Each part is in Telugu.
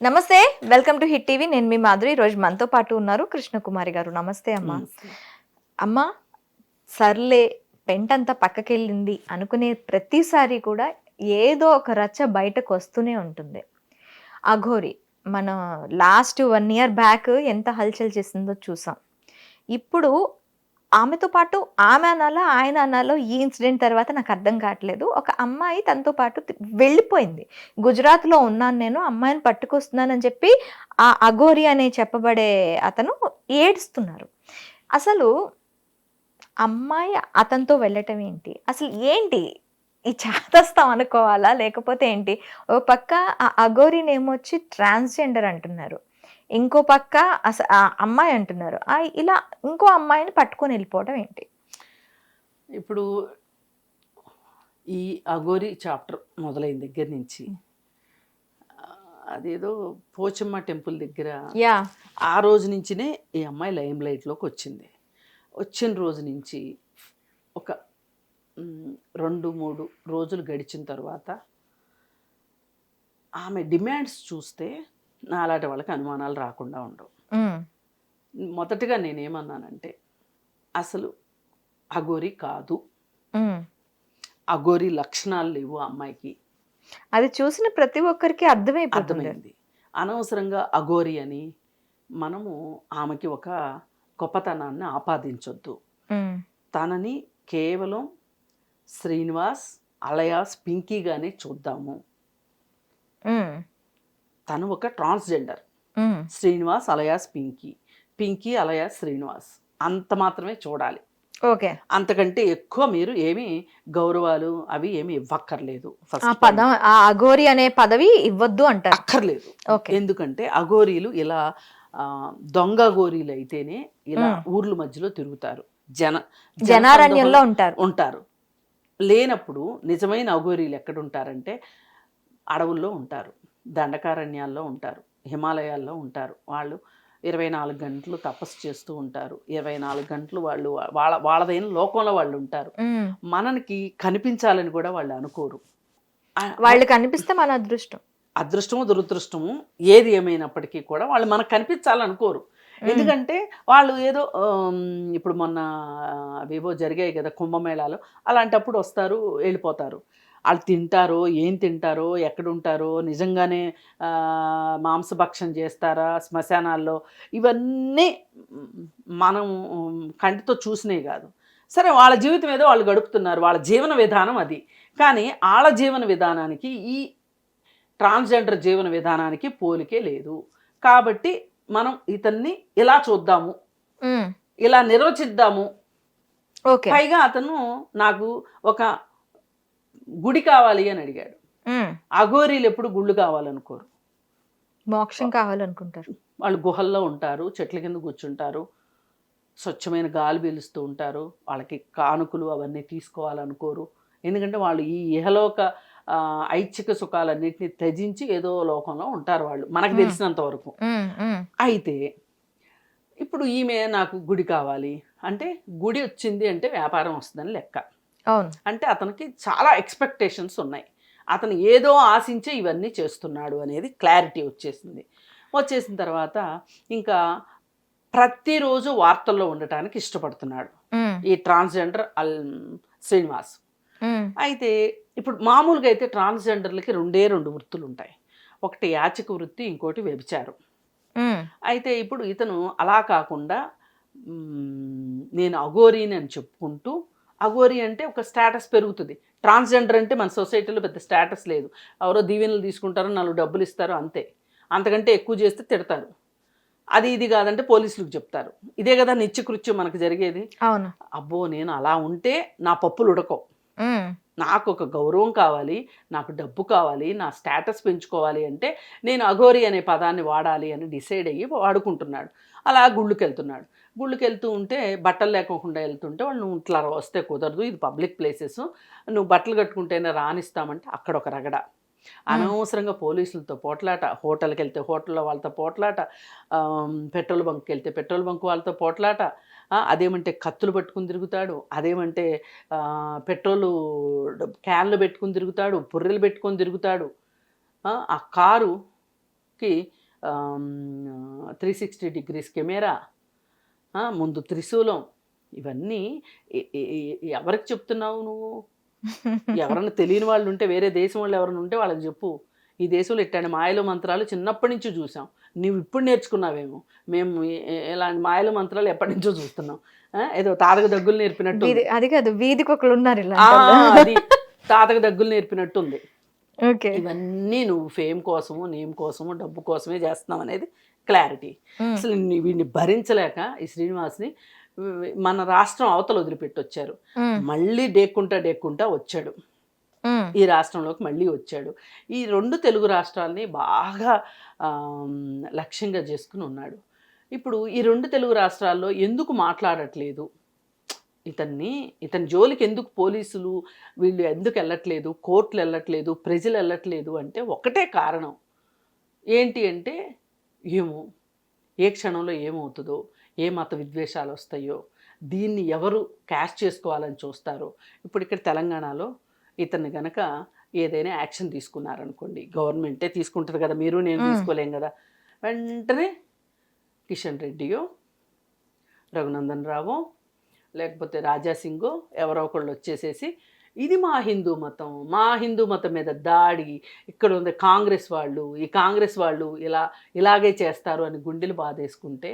నమస్తే. Welcome to hit TV. నేను మీ మాధురి. ఈరోజు మనతో పాటు ఉన్నారు కృష్ణకుమారి గారు. నమస్తే అమ్మా. నమస్తే. అమ్మా, సర్లే పెంటంతా పక్కకెళ్ళింది అనుకునే ప్రతిసారి కూడా ఏదో ఒక రచ్చ బయటకు వస్తూనే ఉంటుంది. అఘోరి మన లాస్ట్ 1 ఇయర్ బ్యాక్ ఎంత హల్చల్ చేసిందో చూసాం. ఇప్పుడు ఆమెతో పాటు ఆమె అనాలా, ఆయన అనాలో ఈ ఇన్సిడెంట్ తర్వాత నాకు అర్థం కావట్లేదు. ఒక అమ్మాయి తనతో పాటు వెళ్ళిపోయింది. గుజరాత్‌లో ఉన్నాను నేను, అమ్మాయిని పట్టుకొస్తున్నానని చెప్పి ఆ అఘోరి అనే చెప్పబడే అతను ఏడుస్తున్నారు. అసలు అమ్మాయి అతనితో వెళ్ళటం ఏంటి? అసలు ఏంటి? ఈ చాదస్తం అనుకోవాలా? లేకపోతే ఏంటి? ఓ పక్క ఆ అఘోరినేమొచ్చి ట్రాన్స్‌జెండర్ అంటున్నారు. ఇంకో పక్క ఆ అమ్మాయి అంటున్నారు. ఇలా ఇంకో అమ్మాయిని పట్టుకొని వెళ్ళిపోవడం ఏంటి? ఇప్పుడు ఈ అఘోరి చాప్టర్ మొదలైన దగ్గర నుంచి అదేదో పోచమ్మ టెంపుల్ దగ్గర ఆ రోజు నుంచినే ఈ అమ్మాయి లైమ్ లైట్లోకి వచ్చింది. వచ్చిన రోజు నుంచి ఒక 2-3 రోజులు గడిచిన తర్వాత ఆమె డిమాండ్స్ చూస్తే నాలాంటి వాళ్ళకి అనుమానాలు రాకుండా ఉండవు. మొదటగా నేనేమన్నానంటే, అసలు అఘోరి కాదు, అఘోరి లక్షణాలు లేవు అమ్మాయికి. అది చూసిన ప్రతి ఒక్కరికి అర్థమైంది. అనవసరంగా అఘోరి అని మనము ఆమెకి ఒక గొప్పతనాన్ని ఆపాదించొద్దు. తనని కేవలం శ్రీనివాస్ అలయాస్ పింకీగానే చూద్దాము. తను ఒక transgender. Srinivas alias Pinky, Pinky alias Srinivas, అంత మాత్రమే చూడాలి. ఓకే. అంతకంటే ఎక్కువ మీరు ఏమి గౌరవాలు అవి ఏమి ఇవ్వక్కర్లేదు. అఘోరి అనే పదవి ఇవ్వద్దు అంటారు. అక్కర్లేదు. ఎందుకంటే అఘోరీలు ఇలా దొంగ అఘోరీలు అయితేనే ఇలా ఊర్ల మధ్యలో తిరుగుతారు, జనారణ్యంలో ఉంటారు. లేనప్పుడు నిజమైన అఘోరీలు ఎక్కడ ఉంటారంటే అడవుల్లో ఉంటారు, దండకారణ్యాల్లో ఉంటారు, హిమాలయాల్లో ఉంటారు. వాళ్ళు 24 గంటలు తపస్సు చేస్తూ ఉంటారు. 24 గంటలు వాళ్ళు వాళ్ళదైన లోకంలో వాళ్ళు ఉంటారు. మనకి కనిపించాలని కూడా వాళ్ళు అనుకోరు. వాళ్ళు కనిపిస్తే మన అదృష్టము దురదృష్టము ఏది ఏమైనప్పటికీ కూడా వాళ్ళు మనకు కనిపించాలనుకోరు. ఎందుకంటే వాళ్ళు ఏదో ఇప్పుడు మొన్న అవేవో జరిగాయి కదా కుంభమేళాలు, అలాంటప్పుడు వస్తారు వెళ్ళిపోతారు. వాళ్ళు తింటారో ఏం తింటారో ఎక్కడుంటారో, నిజంగానే మాంసభక్షం చేస్తారా శ్మశానాల్లో, ఇవన్నీ మనం కంటితో చూసినవి కాదు. సరే, వాళ్ళ జీవితం ఏదో వాళ్ళు గడుపుతున్నారు, వాళ్ళ జీవన విధానం అది. కానీ వాళ్ళ జీవన విధానానికి ఈ ట్రాన్స్జెండర్ జీవన విధానానికి పోలికే లేదు. కాబట్టి మనం ఇతన్ని ఇలా చూద్దాము, ఇలా నిర్వచిద్దాము. పైగా అతను నాకు ఒక గుడి కావాలి అని అడిగాడు. అఘోరీలు ఎప్పుడు గుళ్ళు కావాలనుకోరు, మోక్షం కావాలనుకుంటారు. వాళ్ళు గుహల్లో ఉంటారు, చెట్ల కింద కూర్చుంటారు, స్వచ్ఛమైన గాలి పీలుస్తూ ఉంటారు. వాళ్ళకి కానుకలు అవన్నీ తీసుకోవాలనుకోరు. ఎందుకంటే వాళ్ళు ఈ ఇహలోక ఐచ్ఛిక సుఖాలన్నింటినీ త్యజించి ఏదో లోకంలో ఉంటారు వాళ్ళు, మనకు తెలిసినంత వరకు. అయితే ఇప్పుడు ఈమె నాకు గుడి కావాలి అంటే, గుడి వచ్చింది అంటే వ్యాపారం వస్తుందని లెక్క. అంటే అతనికి చాలా ఎక్స్పెక్టేషన్స్ ఉన్నాయి. అతను ఏదో ఆశించే ఇవన్నీ చేస్తున్నాడు అనేది క్లారిటీ వచ్చేసిన తర్వాత ఇంకా ప్రతిరోజు వార్తల్లో ఉండటానికి ఇష్టపడుతున్నాడు ఈ ట్రాన్స్జెండర్ శ్రీనివాస్. అయితే ఇప్పుడు మామూలుగా అయితే ట్రాన్స్జెండర్లకి 2 వృత్తులు ఉంటాయి. ఒకటి యాచక వృత్తి, ఇంకోటి వ్యభిచారం. అయితే ఇప్పుడు ఇతను అలా కాకుండా నేను అఘోరీని అని చెప్పుకుంటూ, అఘోరి అంటే ఒక స్టేటస్ పెరుగుతుంది. ట్రాన్స్జెండర్ అంటే మన సొసైటీలో పెద్ద స్టేటస్ లేదు. ఎవరో దీవెనలు తీసుకుంటారో 4 డబ్బులు ఇస్తారో అంతే. అంతకంటే ఎక్కువ చేస్తే తిడతారు. అది ఇది కాదంటే పోలీసులకు చెప్తారు. ఇదే కదా నిత్యకృత్యం మనకు జరిగేది. అబ్బో, నేను అలా ఉంటే నా పప్పులు ఉడకవు, నాకు ఒక గౌరవం కావాలి, నాకు డబ్బు కావాలి, నా స్టేటస్ పెంచుకోవాలి అంటే నేను అఘోరి అనే పదాన్ని వాడాలి అని డిసైడ్ అయ్యి వాడుకుంటున్నాడు. అలా గుళ్ళుకెళ్తున్నాడు. గుళ్ళుకెళ్తూ ఉంటే బట్టలు లేకోకుండా వెళ్తుంటే వాళ్ళు, నువ్వు ఇట్లా వస్తే కుదరదు, ఇది పబ్లిక్ ప్లేసెస్, నువ్వు బట్టలు కట్టుకుంటేనే రానిస్తామంటే అక్కడ ఒక రగడ. అనవసరంగా పోలీసులతో పోట్లాట, హోటల్కి వెళ్తే హోటల్లో వాళ్ళతో పోట్లాట, పెట్రోల్ బంక్కి వెళ్తే పెట్రోల్ బంక్ వాళ్ళతో పోట్లాట, అదేమంటే కత్తులు పట్టుకుని తిరుగుతాడు, అదేమంటే పెట్రోలు క్యాన్లు పెట్టుకుని తిరుగుతాడు, పుర్రెలు పెట్టుకొని తిరుగుతాడు. ఆ కారు లుక్కి 360 డిగ్రీస్ కెమెరా, ముందు త్రిశూలం, ఇవన్నీ ఎవరికి చెప్తున్నావు నువ్వు? ఎవరన్నా తెలియని వాళ్ళు ఉంటే, వేరే దేశం వాళ్ళు ఎవరైనా ఉంటే వాళ్ళకి చెప్పు. ఈ దేశంలో ఇట్లాంటి మాయలు మంత్రాలు చిన్నప్పటి నుంచి చూసాం, నువ్వు ఇప్పుడు నేర్చుకున్నావేమో, మేము ఇలాంటి మాయలు మంత్రాలు ఎప్పటి నుంచో చూస్తున్నాం. ఏదో తాతకు దగ్గులు నేర్పినట్టు, అది కాదు, వీధికి ఒకళ్ళు ఉన్నారు ఇలా. అది తాతకు దగ్గులు నేర్పినట్టు ఉంది. ఓకే, ఇవన్నీ నువ్వు ఫేమ్ కోసము, నేమ్ కోసము, డబ్బు కోసమే చేస్తున్నావు అనేది క్లారిటీ. అసలు వీడిని భరించలేక ఈ శ్రీనివాస్ని మన రాష్ట్రం అవతల వదిలిపెట్టి వచ్చారు. మళ్ళీ డేక్కుంటా వచ్చాడు, ఈ రాష్ట్రంలోకి మళ్ళీ వచ్చాడు. ఈ 2 తెలుగు రాష్ట్రాలని బాగా లక్ష్యంగా చేసుకుని ఉన్నాడు. ఇప్పుడు ఈ 2 తెలుగు రాష్ట్రాల్లో ఎందుకు మాట్లాడట్లేదు ఇతని జోలికి ఎందుకు పోలీసులు వీళ్ళు ఎందుకు వెళ్ళట్లేదు, కోర్టులు వెళ్ళట్లేదు, ప్రజలు వెళ్ళట్లేదు అంటే ఒకటే కారణం. ఏంటి అంటే, ఏమో ఏ క్షణంలో ఏమవుతుందో, ఏ మత విద్వేషాలు వస్తాయో, దీన్ని ఎవరు క్యాష్ చేసుకోవాలని చూస్తారో. ఇప్పుడు ఇక్కడ తెలంగాణలో ఇతన్ని గనక ఏదైనా యాక్షన్ తీసుకున్నారనుకోండి, గవర్నమెంటే తీసుకుంటుంది కదా, మీరు నేను తీసుకోలేం కదా, వెంటనే కిషన్ రెడ్డియో, రఘునందన్ రావో, లేకపోతే రాజాసింగో ఎవరో ఒకళ్ళు వచ్చేసేసి ఇది మా హిందూ మతం మీద దాడి, ఇక్కడ ఉంది కాంగ్రెస్ వాళ్ళు, ఈ కాంగ్రెస్ వాళ్ళు ఇలాగే చేస్తారు అని గుండెలు బాధేసుకుంటే,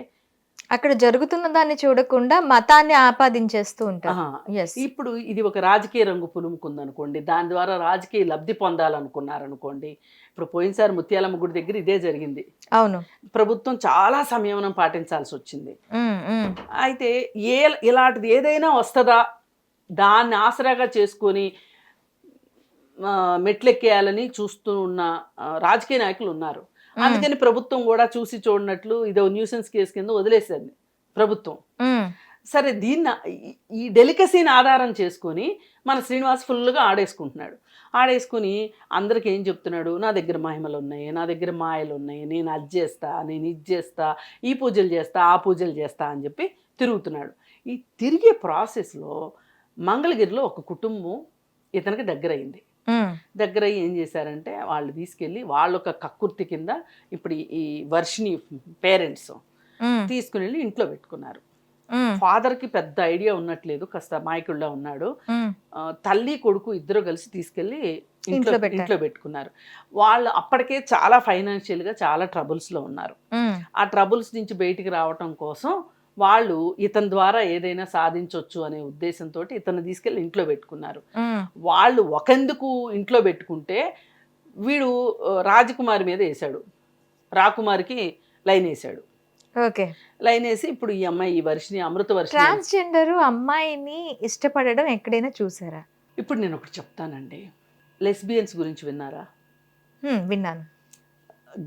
అక్కడ జరుగుతున్న దాన్ని చూడకుండా మతాన్ని ఆపాదించేస్తూ ఉంటారు. ఇప్పుడు ఇది ఒక రాజకీయ రంగు పులుముకుందనుకోండి, దాని ద్వారా రాజకీయ లబ్ధి పొందాలనుకున్నారనుకోండి. ఇప్పుడు పోయినసారి ముత్యాలమ్మ గుడి దగ్గర ఇదే జరిగింది. అవును, ప్రభుత్వం చాలా సంయమనం పాటించాల్సి వచ్చింది. అయితే ఇలాంటిది ఏదైనా వస్తుందా, దాన్ని ఆసరాగా చేసుకొని మెట్లెక్కేయాలని చూస్తూ ఉన్న రాజకీయ నాయకులు ఉన్నారు. అందుకని ప్రభుత్వం కూడా చూసి చూడనట్లు ఇదో న్యూసెన్స్ కేసు కింద వదిలేసేది ప్రభుత్వం. సరే, ఈ డెలికసీని ఆధారం చేసుకొని మన శ్రీనివాస్ ఫుల్గా ఆడేసుకుని అందరికి ఏం చెప్తున్నాడు, నా దగ్గర మహిమలు ఉన్నాయి, నా దగ్గర మాయలు ఉన్నాయి, నేను అది చేస్తా, నేను ఇది చేస్తా, ఈ పూజలు చేస్తా, ఆ పూజలు చేస్తా అని చెప్పి తిరుగుతున్నాడు. ఈ తిరిగే ప్రాసెస్లో మంగళగిరిలో ఒక కుటుంబం ఇతనికి దగ్గరయ్యి ఏం చేశారంటే, వాళ్ళు తీసుకెళ్ళి వాళ్ళొక కక్కుర్తి కింద ఇప్పుడు ఈ వర్షిని పేరెంట్స్ తీసుకుని వెళ్ళి ఇంట్లో పెట్టుకున్నారు. ఫాదర్కి పెద్ద ఐడియా ఉన్నట్లేదు, కాస్త మాయకుల్లా ఉన్నాడు. తల్లి కొడుకు ఇద్దరు కలిసి తీసుకెళ్ళి ఇంట్లో పెట్టుకున్నారు. వాళ్ళు అప్పటికే చాలా ఫైనాన్షియల్గా చాలా ట్రబుల్స్లో ఉన్నారు. ఆ ట్రబుల్స్ నుంచి బయటికి రావటం కోసం వాళ్ళు ఇతని ద్వారా ఏదైనా సాధించవచ్చు అనే ఉద్దేశంతో ఇతను తీసుకెళ్ళి ఇంట్లో పెట్టుకున్నారు. వాళ్ళు ఒకందుకు ఇంట్లో పెట్టుకుంటే వీడు రాజకుమారి మీద వేశాడు, రాకుమారికి లైన్ వేశాడు. ఓకే, లైన్ వేసి ఇప్పుడు ఈ అమ్మాయి, ఈ వర్షిని, అమృత వర్షిని, ట్రాన్స్జెండర్ అమ్మాయిని ఇష్టపడడం ఎక్కడైనా చూసారా? ఇప్పుడు నేను ఒకటి చెప్తానండి, లెస్బియన్స్ గురించి విన్నారా? విన్నాను.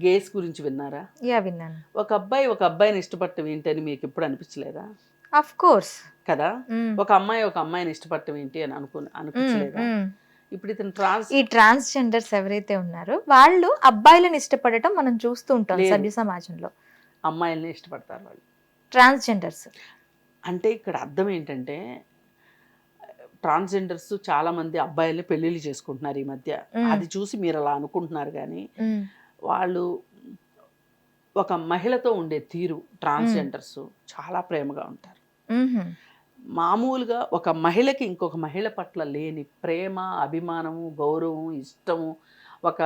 గేస్ గురించి విన్నారా? విన్నాను. ఒక అబ్బాయిని ఇష్టపడటం ఏంటని మీకు ఎప్పుడు అనిపించలేదా? ఆఫ్ కోర్స్ కదా. ఒక అమ్మాయిని ఇష్టపడటం ఏంటి అని అనిపించలేదా? ఇప్పుడు ఈ ట్రాన్స్జెండర్స్ ఎవరైతే ఉన్నారో వాళ్ళు అబ్బాయిలను ఇష్టపడటం మనం చూస్తూ ఉంటాం సభ్య సమాజంలో. అమ్మాయిల్ని ఇష్టపడతారు వాళ్ళు, ట్రాన్స్జెండర్స్. అంటే ఇక్కడ అర్థం ఏంటంటే, ట్రాన్స్జెండర్స్ చాలా మంది అబ్బాయిల్ని పెళ్లిళ్ళు చేసుకుంటున్నారు ఈ మధ్య. అది చూసి మీరు అలా అనుకుంటున్నారు, కానీ వాళ్ళు ఒక మహిళతో ఉండే తీరు, ట్రాన్స్జెండర్స్ చాలా ప్రేమగా ఉంటారు. మామూలుగా ఒక మహిళకి ఇంకొక మహిళ పట్ల లేని ప్రేమ, అభిమానము, గౌరవం, ఇష్టము, ఒక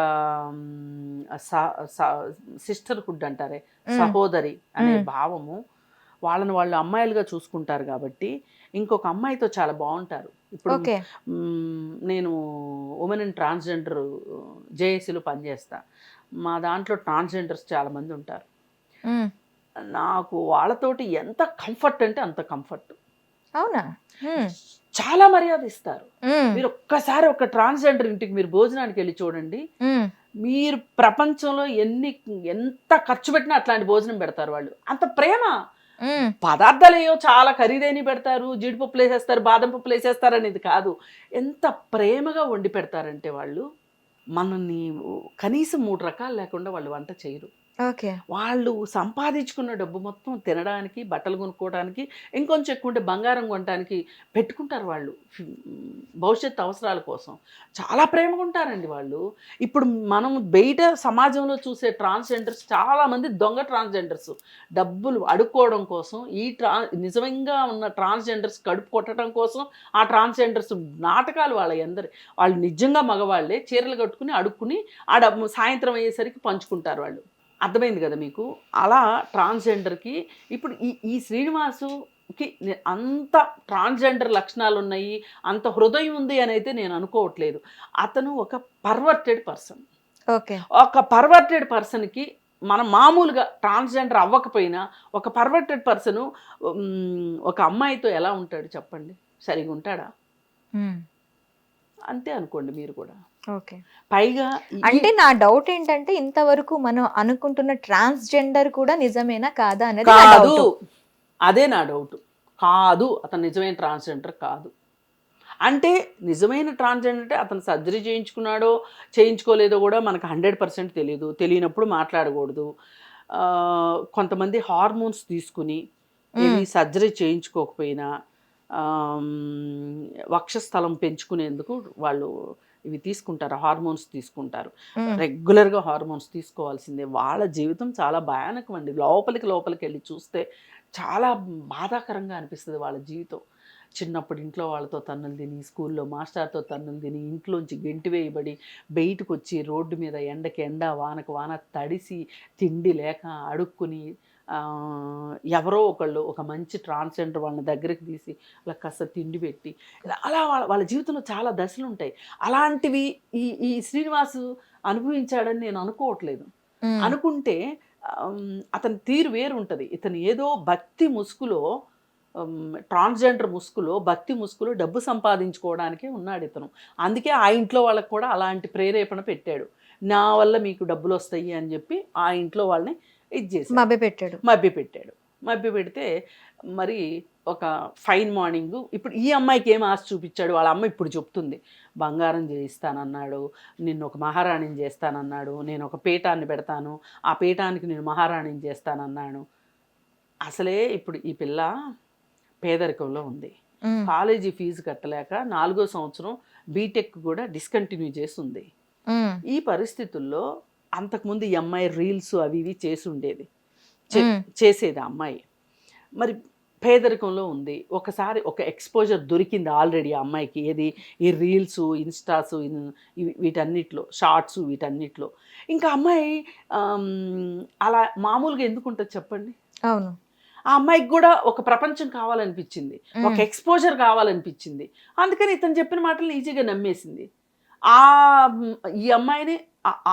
సిస్టర్హుడ్ అంటారే, సహోదరి అనే భావము, వాళ్ళని వాళ్ళు అమ్మాయిలుగా చూసుకుంటారు కాబట్టి ఇంకొక అమ్మాయితో చాలా బాగుంటారు. ఇప్పుడు నేను ఉమెన్ అండ్ ట్రాన్స్జెండర్ జేఏసీలో పనిచేస్తా. మా దాంట్లో ట్రాన్స్జెండర్స్ చాలా మంది ఉంటారు. నాకు వాళ్ళతోటి ఎంత కంఫర్ట్ అంటే అంత కంఫర్ట్. అవునా? చాలా మర్యాద ఇస్తారు. మీరు ఒక్కసారి ఒక ట్రాన్స్జెండర్ ఇంటికి మీరు భోజనానికి వెళ్ళి చూడండి, మీరు ప్రపంచంలో ఎంత ఖర్చు పెట్టినా అట్లాంటి భోజనం పెడతారు వాళ్ళు. అంత ప్రేమ. పదార్థాలు ఏవో చాలా ఖరీదైన పెడతారు, జీడిపప్పులు వేసేస్తారు, బాదం పప్పులు వేసేస్తారు అనేది కాదు, ఎంత ప్రేమగా వండి పెడతారంటే వాళ్ళు. మనల్ని కనీసం 3 రకాలు లేకుండా వాళ్ళు వంట చేయరు. ఓకే. వాళ్ళు సంపాదించుకున్న డబ్బు మొత్తం తినడానికి, బట్టలు కొనుక్కోవడానికి, ఇంకొంచెం ఎక్కువ ఉంటే బంగారం కొనడానికి పెట్టుకుంటారు వాళ్ళు. భవిష్యత్తు అవసరాల కోసం. చాలా ప్రేమగా ఉంటారండి వాళ్ళు. ఇప్పుడు మనం బయట సమాజంలో చూసే ట్రాన్స్‌జెండర్స్ చాలామంది దొంగ ట్రాన్స్‌జెండర్స్. డబ్బులు అడుక్కోవడం కోసం నిజంగా ఉన్న ట్రాన్స్‌జెండర్స్ కడుపు కొట్టడం కోసం ఆ ట్రాన్స్‌జెండర్స్ నాటకాలు వాళ్ళు నిజంగా మగవాళ్ళే చీరలు కట్టుకుని, అడుక్కుని ఆ డబ్బు సాయంత్రం అయ్యేసరికి పంచుకుంటారు వాళ్ళు. అర్థమైంది కదా మీకు? అలా ట్రాన్స్‌జెండర్‌కి ఇప్పుడు ఈ ఈ శ్రీనివాసుకి అంత ట్రాన్స్‌జెండర్ లక్షణాలున్నాయి, అంత హృదయం ఉంది అనైతే నేను అనుకోవట్లేదు. అతను ఒక పర్వర్టెడ్ పర్సన్. ఓకే. ఒక పర్వర్టెడ్ పర్సన్‌కి మనం మామూలుగా ట్రాన్స్‌జెండర్ అవ్వకపోయినా ఒక పర్వర్టెడ్ పర్సను ఒక అమ్మాయితో ఎలా ఉంటాడు చెప్పండి? సరిగ్గా ఉంటాడా? అంతే అనుకోండి మీరు కూడా. ఓకే. పైగా అంటే నా డౌట్ ఏంటంటే ఇంతవరకు మనం అనుకుంటున్న ట్రాన్స్‌జెండర్ కూడా నిజమేనా కాదా అనేది నా కాదు. డౌట్. అదే నా డౌట్. కాదు. అతను నిజమైన ట్రాన్స్‌జెండర్ కాదు. అంటే నిజమైన ట్రాన్స్‌జెండర్ అంటే అతను సర్జరీ చేయించుకున్నాడో, చేయించుకోలేదో కూడా మనకు 100% తెలీదు. తెలియనప్పుడు మాట్లాడకూడదు. కొంతమంది హార్మోన్స్ తీసుకుని ఏవి సర్జరీ చేయించుకోకపోయినా వక్షస్థలం పెంచుకునేందుకు వాళ్ళు ఇవి తీసుకుంటారు, హార్మోన్స్ తీసుకుంటారు. రెగ్యులర్గా హార్మోన్స్ తీసుకోవాల్సిందే. వాళ్ళ జీవితం చాలా భయానకం అండి. లోపలికి వెళ్ళి చూస్తే చాలా బాధాకరంగా అనిపిస్తుంది వాళ్ళ జీవితం. చిన్నప్పుడు ఇంట్లో వాళ్ళతో తన్నులు తిని, స్కూల్లో మాస్టర్తో తన్నులు తిని, ఇంట్లోంచి గెంటి వేయబడి, బయటకు వచ్చి రోడ్డు మీద ఎండకి ఎండ, వానకు వాన తడిసి, తిండి లేక అడుక్కుని, ఎవరో ఒకళ్ళు ఒక మంచి ట్రాన్స్‌జెండర్ వాళ్ళని దగ్గరికి తీసి వాళ్ళకి కాస్త తిండి పెట్టి, అలా వాళ్ళ జీవితంలో చాలా దశలు ఉంటాయి. అలాంటివి ఈ ఈ శ్రీనివాసు అనుభవించాడని నేను అనుకోవట్లేదు. అనుకుంటే అతని తీరు వేరు ఉంటుంది. ఇతను ఏదో భక్తి ముసుగులో, ట్రాన్స్‌జెండర్ ముసుగులో, భక్తి ముసుగులో డబ్బు సంపాదించుకోవడానికే ఉన్నాడు ఇతను. అందుకే ఆ ఇంట్లో వాళ్ళకి కూడా అలాంటి ప్రేరేపణ పెట్టాడు. నా వల్ల మీకు డబ్బులు వస్తాయి అని చెప్పి ఆ ఇంట్లో వాళ్ళని ఇది చేశాడు, మభ్యపెట్టాడు. మభ్యపెడితే మరి ఒక ఫైన్ మార్నింగు ఇప్పుడు ఈ అమ్మాయికి ఏం ఆశ చూపించాడు, వాళ్ళ అమ్మ ఇప్పుడు చెప్తుంది. బంగారం చేయిస్తానన్నాడు, నిన్ను ఒక మహారాణిని చేస్తానన్నాడు, నేను ఒక పీఠాన్ని పెడతాను, ఆ పీఠానికి నేను మహారాణిని చేస్తానన్నాను. అసలే ఇప్పుడు ఈ పిల్ల పేదరికంలో ఉంది. కాలేజీ ఫీజు కట్టలేక 4వ సంవత్సరం బీటెక్ కూడా డిస్కంటిన్యూ చేసి ఉంది. ఈ పరిస్థితుల్లో అంతకుముందు ఈ అమ్మాయి రీల్స్ అవి ఇవి చేసి ఉండేది, చేసేది ఆ అమ్మాయి. మరి పేదరికంలో ఉంది. ఒకసారి ఒక ఎక్స్పోజర్ దొరికింది ఆల్రెడీ ఆ అమ్మాయికి. ఏది ఈ రీల్స్, ఇన్స్టాస్, వీటన్నిటిలో, షార్ట్స్ వీటన్నిటిలో. ఇంకా అమ్మాయి అలా మామూలుగా ఎందుకు ఉంటుంది చెప్పండి? అవును. ఆ అమ్మాయికి కూడా ఒక ప్రపంచం కావాలనిపించింది, ఒక ఎక్స్పోజర్ కావాలనిపించింది. అందుకని ఇతను చెప్పిన మాటలు ఈజీగా నమ్మేసింది. ఈ అమ్మాయిని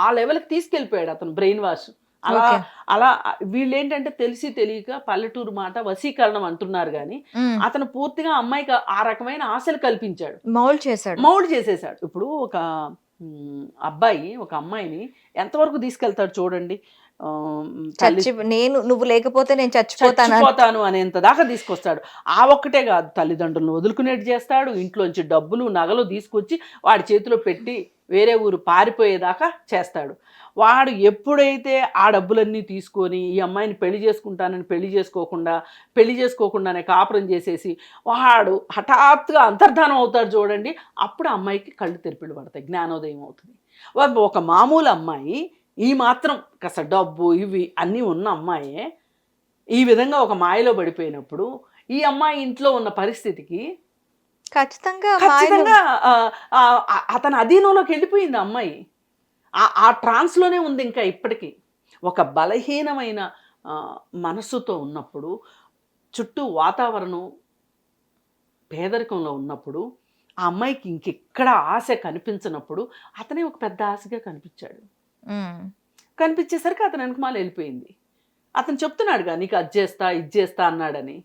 ఆ లెవెల్కి తీసుకెళ్ళిపోయాడు అతను, బ్రెయిన్ వాష్. అలా అలా వీళ్ళు ఏంటంటే తెలిసి తెలియక పల్లెటూరు మాట వశీకరణం అంటున్నారు కానీ అతను పూర్తిగా అమ్మాయికి ఆ రకమైన ఆశలు కల్పించాడు, మౌల్డ్ చేసేసాడు. ఇప్పుడు ఒక అబ్బాయి ఒక అమ్మాయిని ఎంతవరకు తీసుకెళ్తాడు చూడండి. నువ్వు లేకపోతే నేను చచ్చిపోతాను అనేంత దాకా తీసుకొస్తాడు. ఆ ఒక్కటే కాదు, తల్లిదండ్రులను వదులుకునేట్టు చేస్తాడు, ఇంట్లోంచి డబ్బులు నగలు తీసుకొచ్చి వాడి చేతిలో పెట్టి వేరే ఊరు పారిపోయేదాకా చేస్తాడు. వాడు ఎప్పుడైతే ఆ డబ్బులన్నీ తీసుకొని ఈ అమ్మాయిని పెళ్లి చేసుకోకుండానే కాపురం చేసేసి వాడు హఠాత్తుగా అంతర్ధానం అవుతాడు చూడండి, అప్పుడు అమ్మాయికి కళ్ళు తెరిపిళ్ళు పడతాయి, జ్ఞానోదయం అవుతుంది. ఒక మామూలు అమ్మాయి, ఈ మాత్రం కాస్త డబ్బు ఇవి అన్నీ ఉన్న అమ్మాయే ఈ విధంగా ఒక మాయలో పడిపోయినప్పుడు ఈ అమ్మాయి ఇంట్లో ఉన్న పరిస్థితికి ఖచ్చితంగా అతని అధీనంలోకి వెళ్ళిపోయింది అమ్మాయి. ఆ ట్రాన్స్లోనే ఉంది ఇంకా ఇప్పటికీ. ఒక బలహీనమైన మనస్సుతో ఉన్నప్పుడు, చుట్టూ వాతావరణం పేదరికంలో ఉన్నప్పుడు, ఆ అమ్మాయికి ఇంకెక్కడ ఆశ కనిపించినప్పుడు అతనే ఒక పెద్ద ఆశగా కనిపించాడు. కనిపించేసరికి అతను వెనకమాల వెళ్ళిపోయింది. అతను చెప్తున్నాడుగా నీకు అది చేస్తా ఇది చేస్తా అన్నాడని.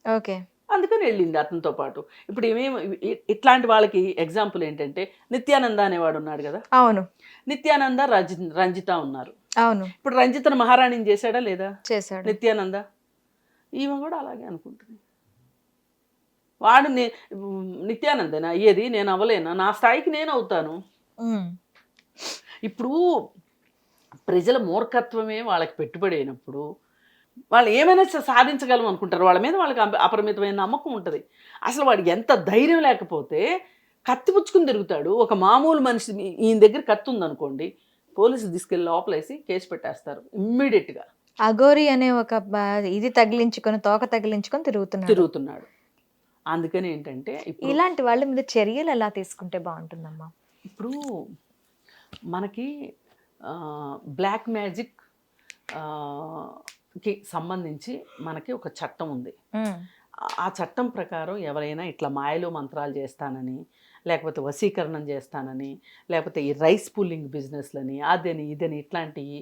ఓకే. అందుకని వెళ్ళింది అతనితో పాటు. ఇప్పుడు ఇట్లాంటి వాళ్ళకి ఎగ్జాంపుల్ ఏంటంటే నిత్యానంద అనేవాడు ఉన్నాడు కదా. అవును. నిత్యానంద, రంజిత ఉన్నారు. అవును. ఇప్పుడు రంజితను మహారాణిని చేశాడా లేదా? చేశాడు. నిత్యానంద. ఈమె కూడా అలాగే అనుకుంటుంది. వాడు నిత్యానందనా అయ్యేది, నేను అవ్వలేనా, నా స్థాయికి నేను అవుతాను. ఇప్పుడు ప్రజల మూర్ఖత్వమే వాళ్ళకి పెట్టుబడి అయినప్పుడు వాళ్ళు ఏమైనా సాధించగలం అనుకుంటారు. వాళ్ళ మీద వాళ్ళకి అపరిమితమైన నమ్మకం ఉంటుంది. అసలు వాడికి ఎంత ధైర్యం లేకపోతే కత్తి పుచ్చుకుని తిరుగుతాడు. ఒక మామూలు మనిషి ఈయన దగ్గర కత్తి ఉందనుకోండి, పోలీసులు తీసుకెళ్ళి లోపలేసి కేసు పెట్టేస్తారు ఇమ్మీడియట్గా. అఘోరి అనే ఒక ఇది తగిలించుకొని, తోక తగిలించుకొని తిరుగుతున్నాడు. అందుకని ఏంటంటే ఇప్పుడు ఇలాంటి వాళ్ళ మీద చర్యలు ఎలా తీసుకుంటే బాగుంటుందమ్మా? ఇప్పుడు మనకి బ్లాక్ మ్యాజిక్ కి సంబంధించి మనకి ఒక చట్టం ఉంది. ఆ చట్టం ప్రకారం ఎవరైనా ఇట్లా మాయలు మంత్రాలు చేస్తానని, లేకపోతే వశీకరణం చేస్తానని, లేకపోతే ఈ రైస్ పుల్లింగ్ బిజినెస్లని, అదని ఇదని ఇట్లాంటివి,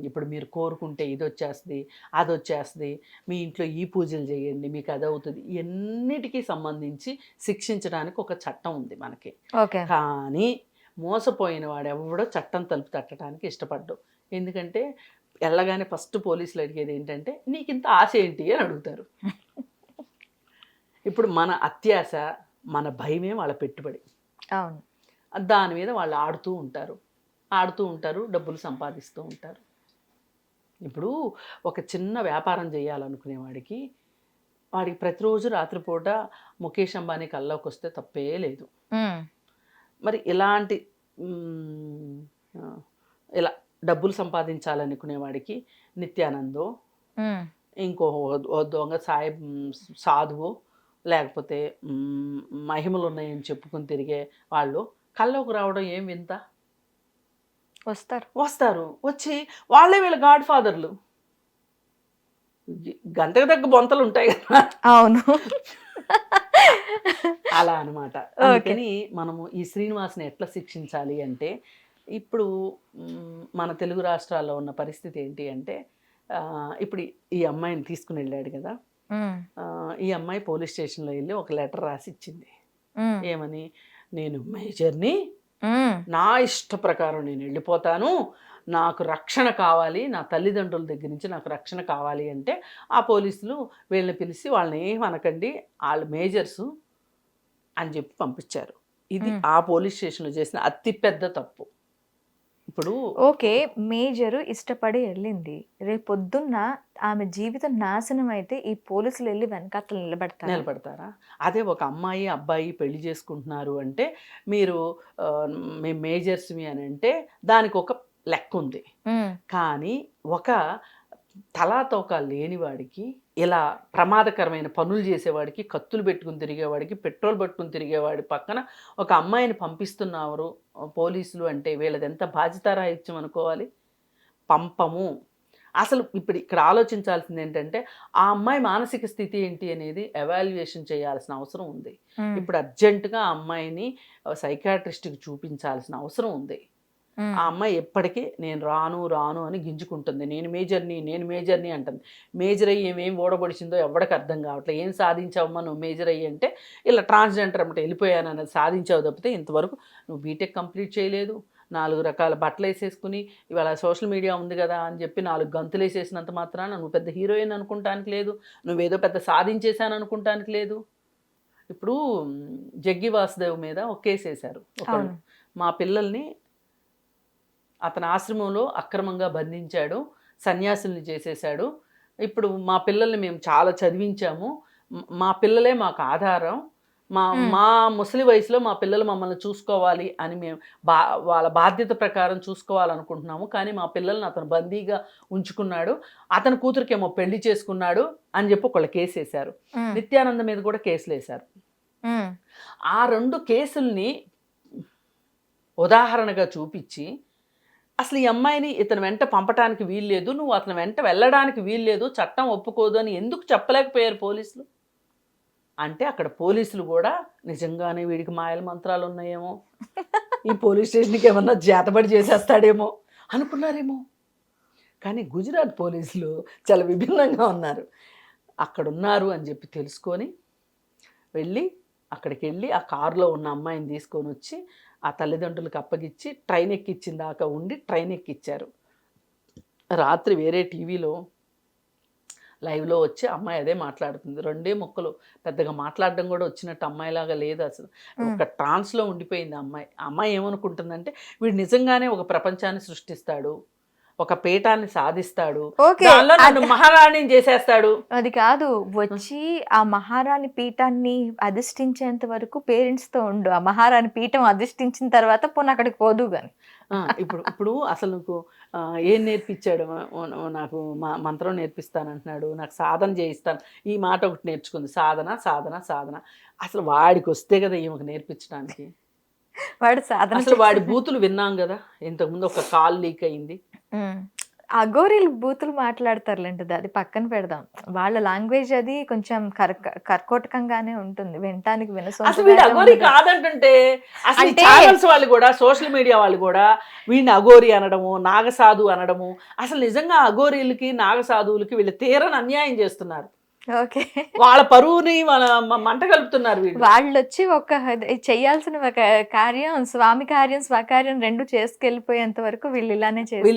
ఇప్పుడు మీరు కోరుకుంటే ఇది వచ్చేస్తుంది, అది వచ్చేస్తుంది, మీ ఇంట్లో ఈ పూజలు చేయండి మీకు అది అవుతుంది, ఎన్నిటికీ సంబంధించి శిక్షించడానికి ఒక చట్టం ఉంది మనకి. కానీ మోసపోయిన వాడు ఎవడో చట్టం తలుపు తట్టడానికి ఇష్టపడ్డు. ఎందుకంటే వెళ్ళగానే ఫస్ట్ పోలీసులు అడిగేది ఏంటంటే, నీకు ఇంత ఆశ ఏంటి అని అడుగుతారు. ఇప్పుడు మన అత్యాశ, మన భయమే వాళ్ళ పెట్టుబడి. అవును. దాని మీద వాళ్ళు ఆడుతూ ఉంటారు, డబ్బులు సంపాదిస్తూ ఉంటారు. ఇప్పుడు ఒక చిన్న వ్యాపారం చేయాలనుకునే వాడికి ప్రతిరోజు రాత్రిపూట ముఖేష్ అంబానీ కల్లోకి వస్తే తప్పే లేదు. మరి ఇలాంటి ఇలా డబ్బులు సంపాదించాలనుకునే వాడికి నిత్యానందో, ఇంకో దొంగ సాధువు, లేకపోతే మహిమలు ఉన్నాయని చెప్పుకొని తిరిగే వాళ్ళు కల్లోకి రావడం ఏం వింత? వస్తారు వచ్చి వాళ్ళే వీళ్ళ గాడ్ ఫాదర్లు. గంటకు తగ్గ బొంతలు ఉంటాయి కదా. అవును. అలా అనమాట. అందుకని మనము ఈ శ్రీనివాస్ని ఎట్లా శిక్షించాలి అంటే, ఇప్పుడు మన తెలుగు రాష్ట్రాల్లో ఉన్న పరిస్థితి ఏంటి అంటే, ఇప్పుడు ఈ అమ్మాయిని తీసుకుని వెళ్ళాడు కదా, ఈ అమ్మాయి పోలీస్ స్టేషన్లో వెళ్ళి ఒక లెటర్ రాసి ఇచ్చింది. ఏమని? నేను మేజర్ని, నా ఇష్ట ప్రకారం నేను వెళ్ళిపోతాను, నాకు రక్షణ కావాలి, నా తల్లిదండ్రుల దగ్గర నుంచి నాకు రక్షణ కావాలి అంటే ఆ పోలీసులు వీళ్ళని పిలిచి వాళ్ళని ఏమనకండి, వాళ్ళు మేజర్సు అని చెప్పి పంపించారు. ఇది ఆ పోలీస్ స్టేషన్లో చేసిన అతిపెద్ద తప్పు. ఇప్పుడు ఓకే, మేజరు ఇష్టపడి వెళ్ళింది, రేపు పొద్దున్న ఆమె జీవితం నాశనం అయితే ఈ పోలీసులు వెళ్ళి వెనకాతలు నిలబడతారా? అదే ఒక అమ్మాయి అబ్బాయి పెళ్లి చేసుకుంటున్నారు అంటే, మీరు మేము మేజర్స్మి అని అంటే దానికి ఒక లెక్క ఉంది. కానీ ఒక తలాతోక లేనివాడికి, ఇలా ప్రమాదకరమైన పనులు చేసేవాడికి, కత్తులు పెట్టుకుని తిరిగేవాడికి, పెట్రోల్ పట్టుకుని తిరిగేవాడి పక్కన ఒక అమ్మాయిని పంపిస్తున్నారు పోలీసులు అంటే వీళ్ళది ఎంత బాధ్యతారాహిత్యం అనుకోవాలి. పంపము. అసలు ఇప్పుడు ఇక్కడ ఆలోచించాల్సింది ఏంటంటే, ఆ అమ్మాయి మానసిక స్థితి ఏంటి అనేది ఎవాల్యుయేషన్ చేయాల్సిన అవసరం ఉంది. ఇప్పుడు అర్జెంటుగా ఆ అమ్మాయిని సైకాట్రిస్ట్కి చూపించాల్సిన అవసరం ఉంది. ఆ అమ్మాయి ఎప్పటికీ నేను రాను అని గింజుకుంటుంది. నేను మేజర్ని అంటుంది. మేజర్ అయ్యి ఏమేం ఓడబడిచిందో ఎవరికి అర్థం కావట్లేదు. ఏం సాధించావమ్మా నువ్వు మేజర్ అయ్యి అంటే, ఇలా ట్రాన్స్జెండర్ అన్నమాట వెళ్ళిపోయాను అన్నది సాధించావు తప్పితే ఇంతవరకు నువ్వు బీటెక్ కంప్లీట్ చేయలేదు. 4 రకాల బట్టలు వేసేసుకుని ఇవాళ సోషల్ మీడియా ఉంది కదా అని చెప్పి 4 గంతులు వేసేసినంత మాత్రాన నువ్వు పెద్ద హీరోయిన్ అనుకుంటానికి లేదు, నువ్వేదో పెద్ద సాధించేశాను అనుకుంటానికి లేదు. ఇప్పుడు జగ్గి వాసుదేవ్ మీద ఒక కేసు వేశారు. మా పిల్లల్ని అతని ఆశ్రమంలో అక్రమంగా బంధించాడు, సన్యాసుల్ని చేసేశాడు. ఇప్పుడు మా పిల్లల్ని మేము చాలా చదివించాము, మా పిల్లలే మాకు ఆధారం, మా ముసలి వయసులో మా పిల్లలు మమ్మల్ని చూసుకోవాలి అని మేము వాళ్ళ బాధ్యత ప్రకారం చూసుకోవాలనుకుంటున్నాము. కానీ మా పిల్లల్ని అతను బందీగా ఉంచుకున్నాడు, అతని కూతురికేమో పెళ్లి చేసుకున్నాడు అని చెప్పి ఒకళ్ళు కేసు వేశారు. నిత్యానంద మీద కూడా కేసులు వేశారు. ఆ 2 కేసుల్ని ఉదాహరణగా చూపించి, అసలు ఈ అమ్మాయిని ఇతను వెంట పంపటానికి వీల్లేదు, నువ్వు అతను వెంట వెళ్ళడానికి వీల్లేదు, చట్టం ఒప్పుకోదు అని ఎందుకు చెప్పలేకపోయారు పోలీసులు? అంటే అక్కడ పోలీసులు కూడా నిజంగానే వీడికి మాయల మంత్రాలు ఉన్నాయేమో, ఈ పోలీస్ స్టేషన్కి ఏమన్నా చేతబడి చేసేస్తాడేమో అనుకున్నారేమో. కానీ గుజరాత్ పోలీసులు చాలా విభిన్నంగా ఉన్నారు. అక్కడ ఉన్నారు అని చెప్పి తెలుసుకొని అక్కడికి వెళ్ళి ఆ కారులో ఉన్న అమ్మాయిని తీసుకొని వచ్చి ఆ తల్లిదండ్రులకు అప్పగిచ్చి ట్రైన్ ఎక్కిచ్చిన దాకా ఉండి ట్రైన్ ఎక్కిచ్చారు. రాత్రి వేరే టీవీలో లైవ్లో వచ్చి అమ్మాయి అదే మాట్లాడుతుంది, 2 ముక్కలు, పెద్దగా మాట్లాడడం కూడా వచ్చినట్టు అమ్మాయిలాగా లేదు అసలు. ఒక ట్రాన్స్లో ఉండిపోయింది అమ్మాయి. ఆ అమ్మాయి ఏమనుకుంటుందంటే వీడు నిజంగానే ఒక ప్రపంచాన్ని సృష్టిస్తాడు, ఒక పీఠాన్ని సాధిస్తాడు, ఓకే, దానిలో నన్ను మహారాణిని చేసేస్తాడు. అది కాదు, వచ్చి ఆ మహారాణి పీఠాన్ని అధిష్ఠించేంత వరకు పేరెంట్స్ తో ఉండు, ఆ మహారాణి పీఠం అధిష్ఠించిన తర్వాత పోనీ అక్కడికి పోదు గాని. ఇప్పుడు అసలు నీకు ఏం నేర్పించాడు, నాకు మంత్రం నేర్పిస్తానంటున్నాడు, నాకు సాధన చేయిస్తాను, ఈ మాట ఒకటి నేర్చుకుంది, సాధన సాధన సాధన. అసలు వాడికి వస్తే కదా ఈమెకు నేర్పించడానికి. వాడు సాధన అసలు వాడి బూతులు విన్నాం కదా, ఇంతకుముందు ఒక కాల్ లీక్ అయింది. అఘోరీలు బూతులు మాట్లాడతారులేంటి, అది పక్కన పెడదాం. వాళ్ళ లాంగ్వేజ్ అది కొంచెం కర్కోటకంగానే ఉంటుంది, వినటానికి అసలు వీడు అఘోరి కాదంటుంటే అసలు ఛానల్స్ వాళ్ళు కూడా, సోషల్ మీడియా వాళ్ళు కూడా వీడిని అఘోరి అనడము, నాగసాధు అనడము. అసలు నిజంగా అఘోరీలకి నాగసాధువులకి వీళ్ళు తీరని అన్యాయం చేస్తున్నారు. ఓకే, వాళ్ళ పరువుని వాళ్ళ మంట కలుపుతున్నారు వీళ్ళు. వాళ్ళు వచ్చి ఒక చెయ్యాల్సిన ఒక కార్యం, స్వామి కార్యం స్వకార్యం రెండు చేసుకెళ్ళిపోయేంత వరకు వీళ్ళు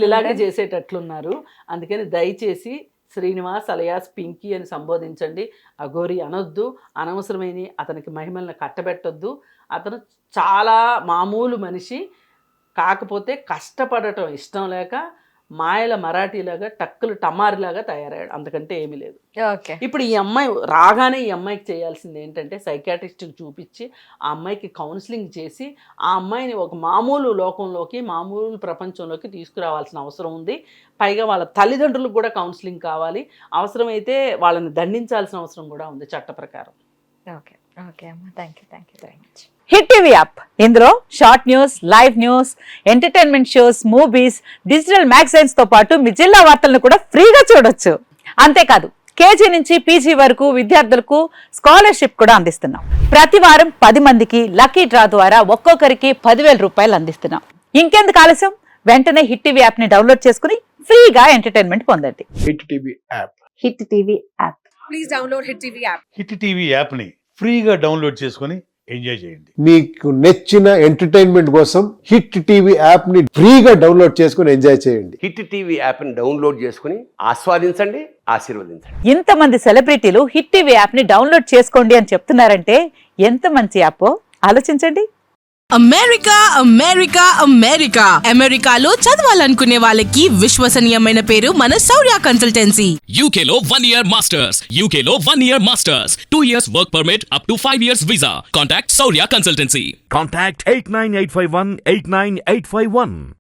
ఇలాగే చేసేటట్లున్నారు. అందుకని దయచేసి శ్రీనివాస్ అలయాస్ పింకీ అని సంబోధించండి, అఘోరి అనొద్దు. అనవసరమైన అతనికి మహిమల్ని కట్టబెట్టొద్దు. అతను చాలా మామూలు మనిషి, కాకపోతే కష్టపడటం ఇష్టం లేక మాయల మరాఠీలాగా టక్కులు టమారిలాగా తయారయ్యాడు, అంతకంటే ఏమీ లేదు. ఇప్పుడు ఈ అమ్మాయి రాగానే ఈ అమ్మాయికి చేయాల్సింది ఏంటంటే సైకాట్రిస్ట్కి చూపించి ఆ అమ్మాయికి కౌన్సిలింగ్ చేసి ఆ అమ్మాయిని ఒక మామూలు లోకంలోకి, మామూలు ప్రపంచంలోకి తీసుకురావాల్సిన అవసరం ఉంది. పైగా వాళ్ళ తల్లిదండ్రులకు కూడా కౌన్సిలింగ్ కావాలి, అవసరమైతే వాళ్ళని దండించాల్సిన అవసరం కూడా ఉంది చట్ట ప్రకారం. ఓకే ఓకే అమ్మా, thank you very much. Hit TV app, ఇందులో short news, live news, entertainment shows, movies, digital magazines తో పాటు మీ జిల్లా వార్తలను కూడా ఫ్రీగా చూడొచ్చు. అంతేకాదు కేజీ నుంచి పీజీ వరకు విద్యార్థులకు స్కాలర్షిప్ కూడా అందిస్తున్నాం. ప్రతి వారం 10 మందికి లక్కీ డ్రా ద్వారా ఒక్కొక్కరికి 10,000 రూపాయలు అందిస్తున్నాం. ఇంకెందుకు ఆలస్యం, వెంటనే హిట్ టీవీ యాప్ ని డౌన్లోడ్ చేసుకుని ఫ్రీగా ఎంటర్టైన్మెంట్ పొందండి. Hit TV app. Hit TV app. Please download hit TV app. Hit TV app ని ఫ్రీగా డౌన్లోడ్ చేసుకొని ఎంజాయ్ చేయండి. మీకు నచ్చిన ఎంటర్టైన్మెంట్ కోసం హిట్ టీవీ యాప్ ని ఫ్రీగా డౌన్లోడ్ చేసుకొని ఎంజాయ్ చేయండి. హిట్ టీవీ యాప్ ని డౌన్లోడ్ చేసుకుని ఆస్వాదించండి, ఆశీర్వదించండి. ఇంతమంది సెలబ్రిటీలు హిట్ టీవీ యాప్ ని డౌన్లోడ్ చేసుకోండి అని చెప్తున్నారంటే ఎంత మంచి యాప్ ఆలోచించండి. అమెరికా అమెరికా అమెరికా అమెరికాలో చదవాలనుకునే వాళ్ళకి విశ్వసనీయమైన పేరు మన శౌర్య కన్సల్టెన్సీ. UK లో 1 year masters, UK లో 1 year masters, 2 years work permit up to 5 years visa. Contact Saurya Consultancy. Contact 89851 89851.